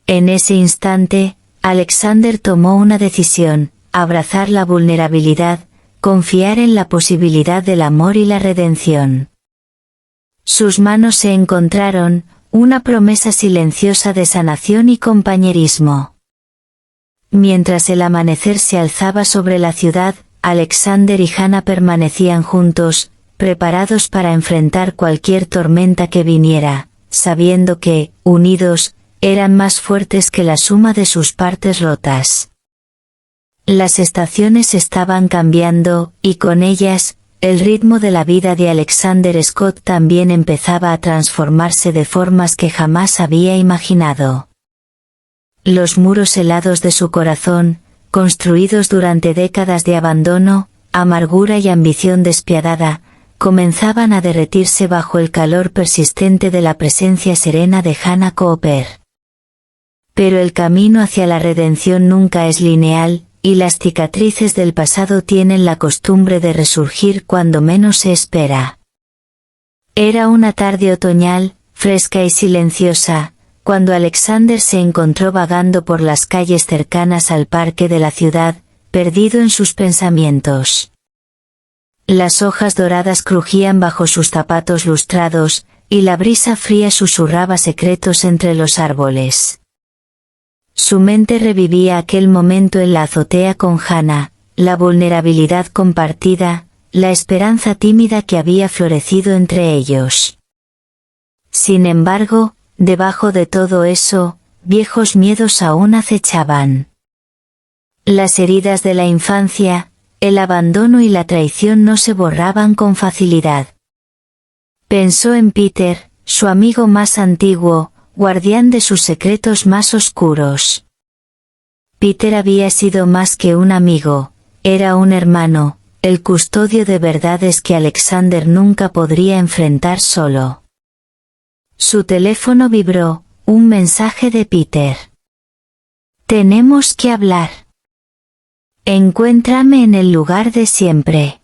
En ese instante, Alexander tomó una decisión: abrazar la vulnerabilidad, confiar en la posibilidad del amor y la redención. Sus manos se encontraron, una promesa silenciosa de sanación y compañerismo. Mientras el amanecer se alzaba sobre la ciudad, Alexander y Hannah permanecían juntos, preparados para enfrentar cualquier tormenta que viniera, sabiendo que, unidos, eran más fuertes que la suma de sus partes rotas. Las estaciones estaban cambiando, y con ellas, el ritmo de la vida de Alexander Scott también empezaba a transformarse de formas que jamás había imaginado. Los muros helados de su corazón, construidos durante décadas de abandono, amargura y ambición despiadada, comenzaban a derretirse bajo el calor persistente de la presencia serena de Hannah Cooper. Pero el camino hacia la redención nunca es lineal, y las cicatrices del pasado tienen la costumbre de resurgir cuando menos se espera. Era una tarde otoñal, fresca y silenciosa, cuando Alexander se encontró vagando por las calles cercanas al parque de la ciudad, perdido en sus pensamientos. Las hojas doradas crujían bajo sus zapatos lustrados, y la brisa fría susurraba secretos entre los árboles. Su mente revivía aquel momento en la azotea con Hannah, la vulnerabilidad compartida, la esperanza tímida que había florecido entre ellos. Sin embargo, debajo de todo eso, viejos miedos aún acechaban. Las heridas de la infancia, el abandono y la traición no se borraban con facilidad. Pensó en Peter, su amigo más antiguo, guardián de sus secretos más oscuros. Peter había sido más que un amigo, era un hermano, el custodio de verdades que Alexander nunca podría enfrentar solo. Su teléfono vibró, un mensaje de Peter. Tenemos que hablar. Encuéntrame en el lugar de siempre.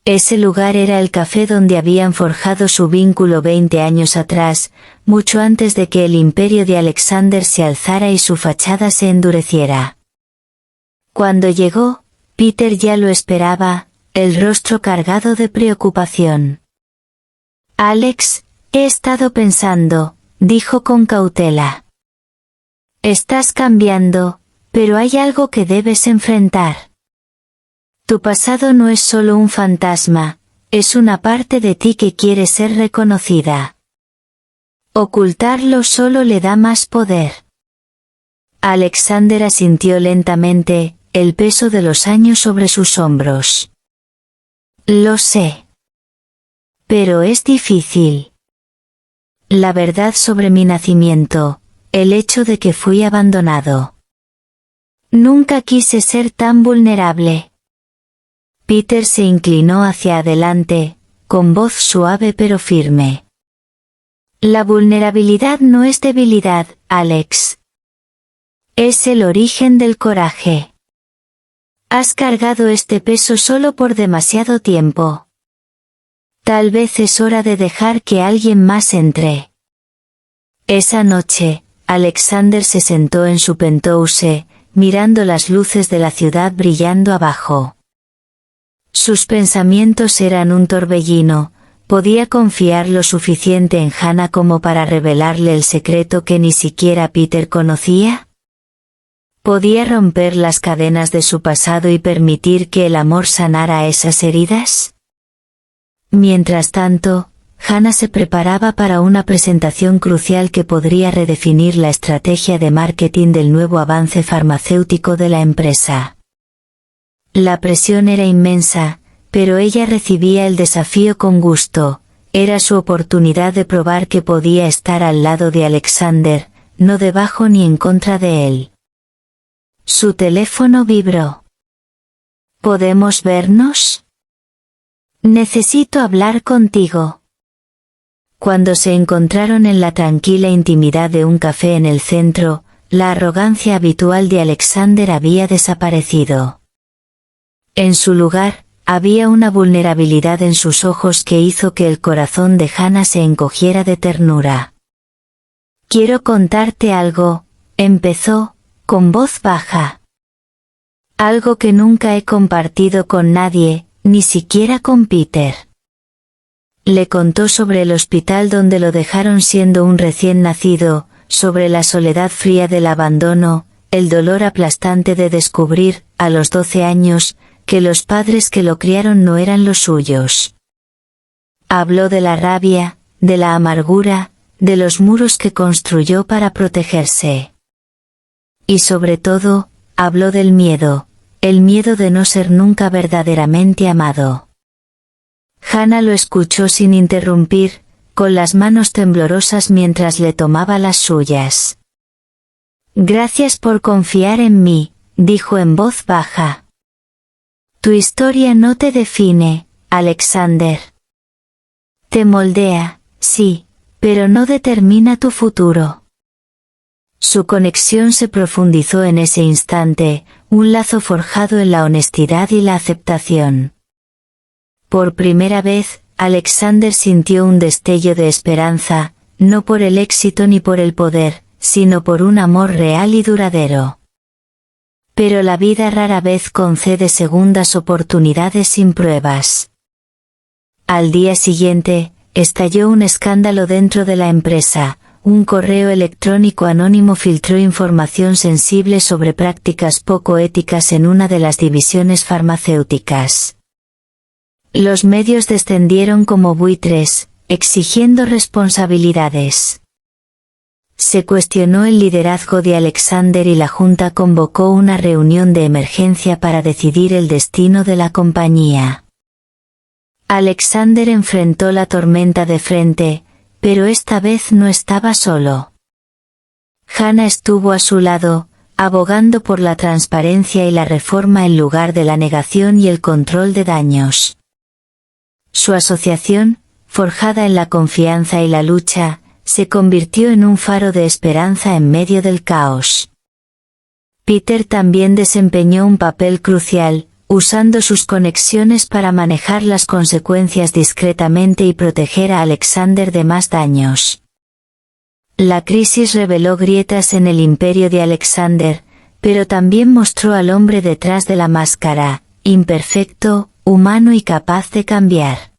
Ese lugar era el café donde habían forjado su vínculo 20 años atrás, mucho antes de que el imperio de Alexander se alzara y su fachada se endureciera. Cuando llegó, Peter ya lo esperaba, el rostro cargado de preocupación. Alex, he estado pensando, dijo con cautela. Estás cambiando, pero hay algo que debes enfrentar. Tu pasado no es solo un fantasma, es una parte de ti que quiere ser reconocida. Ocultarlo solo le da más poder. Alexander asintió lentamente, el peso de los años sobre sus hombros. Lo sé. Pero es difícil. La verdad sobre mi nacimiento, el hecho de que fui abandonado. Nunca quise ser tan vulnerable. Peter se inclinó hacia adelante, con voz suave pero firme. La vulnerabilidad no es debilidad, Alex. Es el origen del coraje. Has cargado este peso solo por demasiado tiempo. Tal vez es hora de dejar que alguien más entre. Esa noche, Alexander se sentó en su penthouse, mirando las luces de la ciudad brillando abajo. Sus pensamientos eran un torbellino, ¿podía confiar lo suficiente en Hannah como para revelarle el secreto que ni siquiera Peter conocía? ¿Podía romper las cadenas de su pasado y permitir que el amor sanara esas heridas? Mientras tanto, Hannah se preparaba para una presentación crucial que podría redefinir la estrategia de marketing del nuevo avance farmacéutico de la empresa. La presión era inmensa, pero ella recibía el desafío con gusto, era su oportunidad de probar que podía estar al lado de Alexander, no debajo ni en contra de él. Su teléfono vibró. ¿Podemos vernos? Necesito hablar contigo. Cuando se encontraron en la tranquila intimidad de un café en el centro, la arrogancia habitual de Alexander había desaparecido. En su lugar, había una vulnerabilidad en sus ojos que hizo que el corazón de Hannah se encogiera de ternura. Quiero contarte algo, empezó, con voz baja. Algo que nunca he compartido con nadie, ni siquiera con Peter. Le contó sobre el hospital donde lo dejaron siendo un recién nacido, sobre la soledad fría del abandono, el dolor aplastante de descubrir, a los 12 años, que los padres que lo criaron no eran los suyos. Habló de la rabia, de la amargura, de los muros que construyó para protegerse. Y sobre todo, habló del miedo, el miedo de no ser nunca verdaderamente amado. Hannah lo escuchó sin interrumpir, con las manos temblorosas mientras le tomaba las suyas. Gracias por confiar en mí, dijo en voz baja. Tu historia no te define, Alexander. Te moldea, sí, pero no determina tu futuro. Su conexión se profundizó en ese instante, un lazo forjado en la honestidad y la aceptación. Por primera vez, Alexander sintió un destello de esperanza, no por el éxito ni por el poder, sino por un amor real y duradero. Pero la vida rara vez concede segundas oportunidades sin pruebas. Al día siguiente, estalló un escándalo dentro de la empresa. Un correo electrónico anónimo filtró información sensible sobre prácticas poco éticas en una de las divisiones farmacéuticas. Los medios descendieron como buitres, exigiendo responsabilidades. Se cuestionó el liderazgo de Alexander y la Junta convocó una reunión de emergencia para decidir el destino de la compañía. Alexander enfrentó la tormenta de frente, pero esta vez no estaba solo. Hannah estuvo a su lado, abogando por la transparencia y la reforma en lugar de la negación y el control de daños. Su asociación, forjada en la confianza y la lucha, se convirtió en un faro de esperanza en medio del caos. Peter también desempeñó un papel crucial, usando sus conexiones para manejar las consecuencias discretamente y proteger a Alexander de más daños. La crisis reveló grietas en el imperio de Alexander, pero también mostró al hombre detrás de la máscara, imperfecto, humano y capaz de cambiar.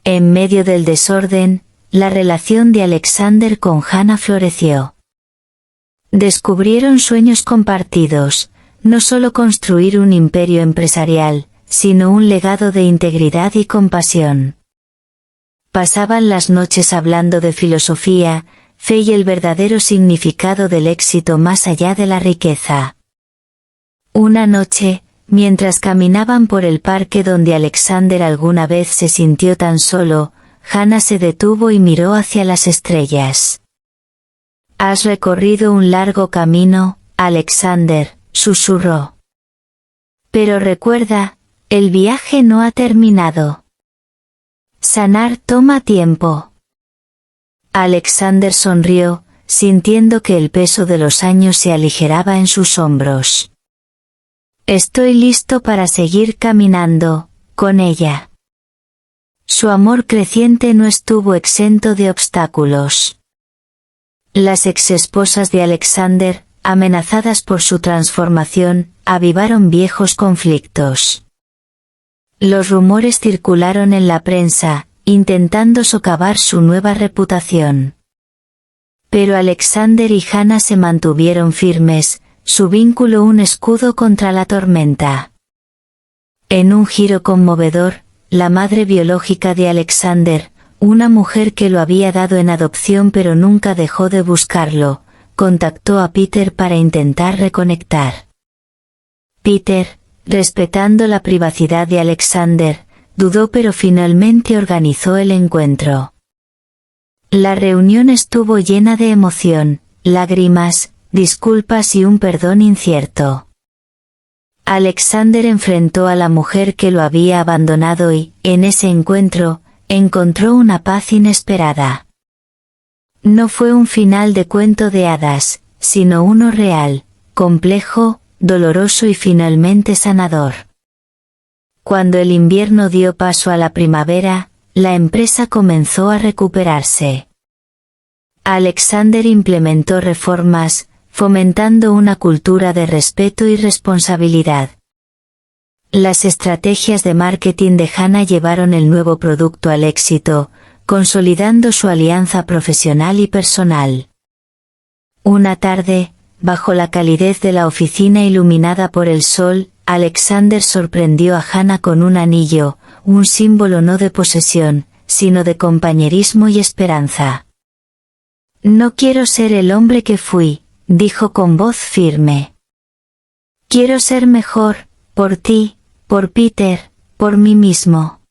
En medio del desorden, la relación de Alexander con Hannah floreció. Descubrieron sueños compartidos, no solo construir un imperio empresarial, sino un legado de integridad y compasión. Pasaban las noches hablando de filosofía, fe y el verdadero significado del éxito más allá de la riqueza. Una noche, mientras caminaban por el parque donde Alexander alguna vez se sintió tan solo, Hannah se detuvo y miró hacia las estrellas. «Has recorrido un largo camino, Alexander», susurró. «Pero recuerda, el viaje no ha terminado. Sanar toma tiempo». Alexander sonrió, sintiendo que el peso de los años se aligeraba en sus hombros. «Estoy listo para seguir caminando, con ella». Su amor creciente no estuvo exento de obstáculos. Las exesposas de Alexander, amenazadas por su transformación, avivaron viejos conflictos. Los rumores circularon en la prensa, intentando socavar su nueva reputación. Pero Alexander y Hannah se mantuvieron firmes, su vínculo un escudo contra la tormenta. En un giro conmovedor, la madre biológica de Alexander, una mujer que lo había dado en adopción pero nunca dejó de buscarlo, contactó a Peter para intentar reconectar. Peter, respetando la privacidad de Alexander, dudó pero finalmente organizó el encuentro. La reunión estuvo llena de emoción, lágrimas, disculpas y un perdón incierto. Alexander enfrentó a la mujer que lo había abandonado y, en ese encuentro, encontró una paz inesperada. No fue un final de cuento de hadas, sino uno real, complejo, doloroso y finalmente sanador. Cuando el invierno dio paso a la primavera, la empresa comenzó a recuperarse. Alexander implementó reformas, fomentando una cultura de respeto y responsabilidad. Las estrategias de marketing de Hannah llevaron el nuevo producto al éxito, consolidando su alianza profesional y personal. Una tarde, bajo la calidez de la oficina iluminada por el sol, Alexander sorprendió a Hannah con un anillo, un símbolo no de posesión, sino de compañerismo y esperanza. «No quiero ser el hombre que fui», dijo con voz firme. «Quiero ser mejor, por ti, por Peter, por mí mismo».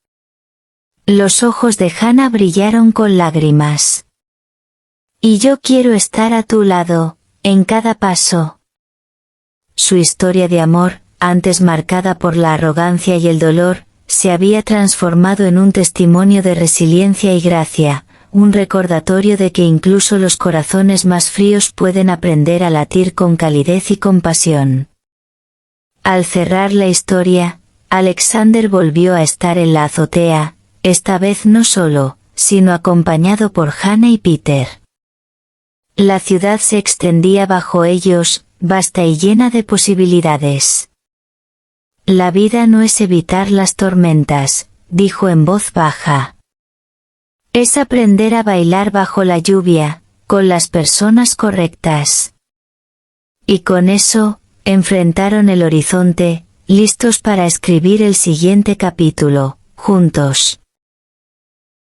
Los ojos de Hannah brillaron con lágrimas. «Y yo quiero estar a tu lado, en cada paso». Su historia de amor, antes marcada por la arrogancia y el dolor, se había transformado en un testimonio de resiliencia y gracia, un recordatorio de que incluso los corazones más fríos pueden aprender a latir con calidez y compasión. Al cerrar la historia, Alexander volvió a estar en la azotea, esta vez no solo, sino acompañado por Hannah y Peter. La ciudad se extendía bajo ellos, vasta y llena de posibilidades. «La vida no es evitar las tormentas», dijo en voz baja. «Es aprender a bailar bajo la lluvia, con las personas correctas». Y con eso, enfrentaron el horizonte, listos para escribir el siguiente capítulo, juntos.